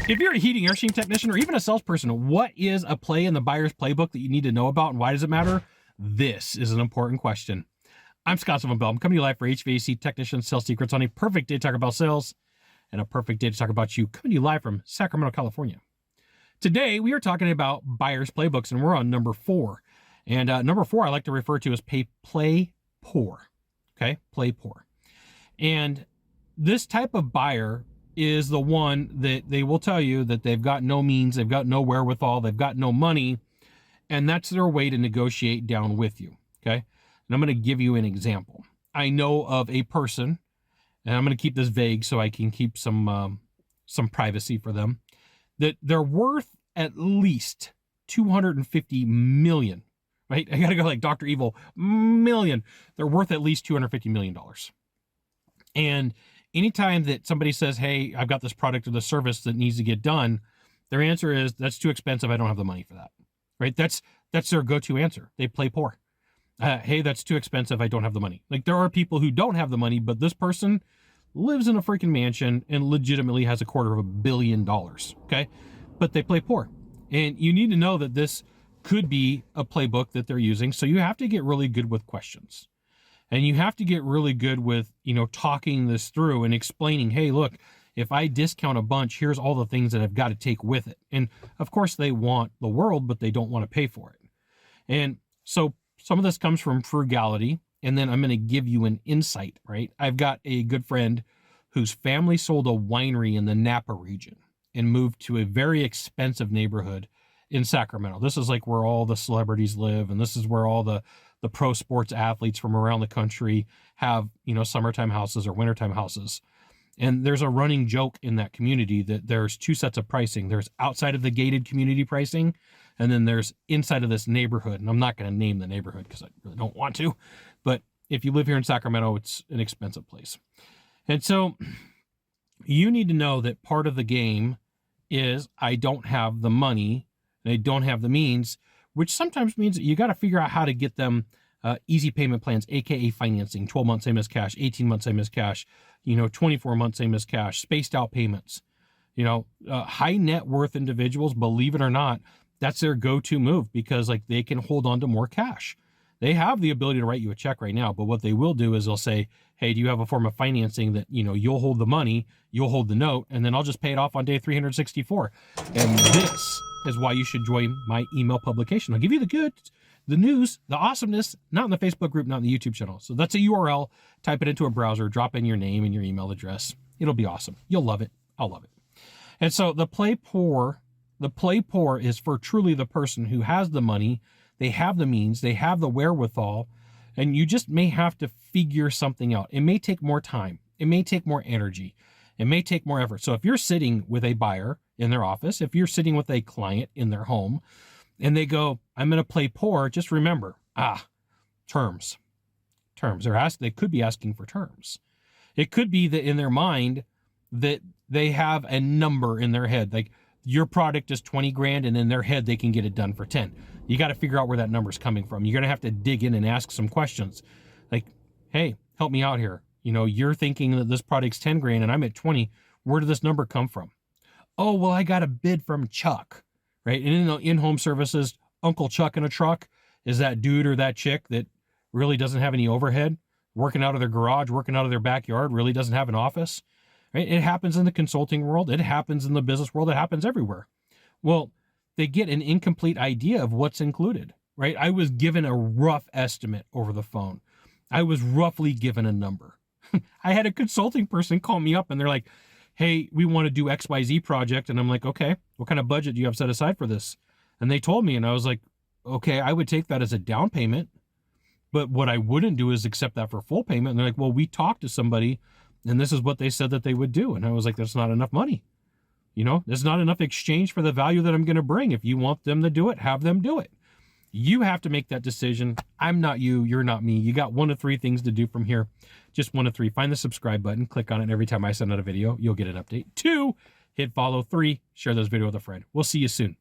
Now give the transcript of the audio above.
If you're a heating air machine technician or even a salesperson, what is a play in the buyer's playbook that you need to know about, and why does it matter? This is an important question. I'm Scott Bell. I'm coming to you live for HVAC Technician Sales Secrets on a perfect day to talk about sales and a perfect day to talk about you. Coming to you live from Sacramento, California. Today, we are talking about buyer's playbooks, and we're on number 4. And number 4, I like to refer to as play poor. Okay, play poor. And this type of buyer is the one that they will tell you that they've got no means, they've got no wherewithal, they've got no money, and that's their way to negotiate down with you, okay? And I'm going to give you an example. I know of a person, and I'm going to keep this vague so I can keep some privacy for them, that they're worth at least 250 million, right? I got to go like Dr. Evil, million. They're worth at least $250 million. And anytime that somebody says, hey, I've got this product or the service that needs to get done, their answer is, that's too expensive. I don't have the money for that, right? That's their go-to answer. They play poor. Hey, that's too expensive. I don't have the money. Like, there are people who don't have the money, but this person lives in a freaking mansion and legitimately has $250 million, okay? But they play poor. And you need to know that this could be a playbook that they're using. So you have to get really good with questions. And you have to get really good with, talking this through and explaining, hey, look, if I discount a bunch, here's all the things that I've got to take with it. And of course they want the world, but they don't want to pay for it. And so some of this comes from frugality. And then I'm going to give you an insight, right? I've got a good friend whose family sold a winery in the Napa region and moved to a very expensive neighborhood in Sacramento. This is like where all the celebrities live. And this is where all the pro sports athletes from around the country have, summertime houses or wintertime houses. And there's a running joke in that community that there's 2 sets of pricing. There's outside of the gated community pricing, and then there's inside of this neighborhood. And I'm not going to name the neighborhood because I really don't want to. But if you live here in Sacramento, it's an expensive place. And so you need to know that part of the game is I don't have the money, and I don't have the means, which sometimes means that you got to figure out how to get them easy payment plans, AKA financing, 12 months same as cash, 18 months same as cash, 24 months same as cash, spaced out payments. High net worth individuals, believe it or not, that's their go-to move because like they can hold on to more cash. They have the ability to write you a check right now, but what they will do is they'll say, hey, do you have a form of financing that, you'll hold the money, you'll hold the note, and then I'll just pay it off on day 364. And this is why you should join my email publication. I'll give you the good, the news, the awesomeness, not in the Facebook group, not in the YouTube channel. So that's a URL. Type it into a browser, drop in your name and your email address. It'll be awesome. You'll love it. I'll love it. And so the play poor is for truly the person who has the money, they have the means, they have the wherewithal, and you just may have to figure something out. It may take more time. It may take more energy. It may take more effort. So if you're sitting with a buyer in their office, if you're sitting with a client in their home, and they go, I'm going to play poor, just remember, terms. They could be asking for terms. It could be that in their mind that they have a number in their head, like your product is 20 grand, and in their head, they can get it done for 10. You got to figure out where that number's coming from. You're going to have to dig in and ask some questions. Like, hey, help me out here. You're thinking that this product's 10 grand and I'm at 20. Where did this number come from? Oh, well, I got a bid from Chuck, right? And in-home services, Uncle Chuck in a truck is that dude or that chick that really doesn't have any overhead, working out of their garage, working out of their backyard, really doesn't have an office, right? It happens in the consulting world. It happens in the business world. It happens everywhere. Well, they get an incomplete idea of what's included, right? I was given a rough estimate over the phone. I was roughly given a number. I had a consulting person call me up and they're like, hey, we want to do XYZ project. And I'm like, okay, what kind of budget do you have set aside for this? And they told me, and I was like, okay, I would take that as a down payment, but what I wouldn't do is accept that for full payment. And they're like, well, we talked to somebody and this is what they said that they would do. And I was like, that's not enough money. There's not enough exchange for the value that I'm going to bring. If you want them to do it, have them do it. You have to make that decision. I'm not you. You're not me. You got 1 of 3 things to do from here. Just 1 of 3. Find the subscribe button. Click on it. Every time I send out a video, you'll get an update. 2, hit follow. 3, share this video with a friend. We'll see you soon.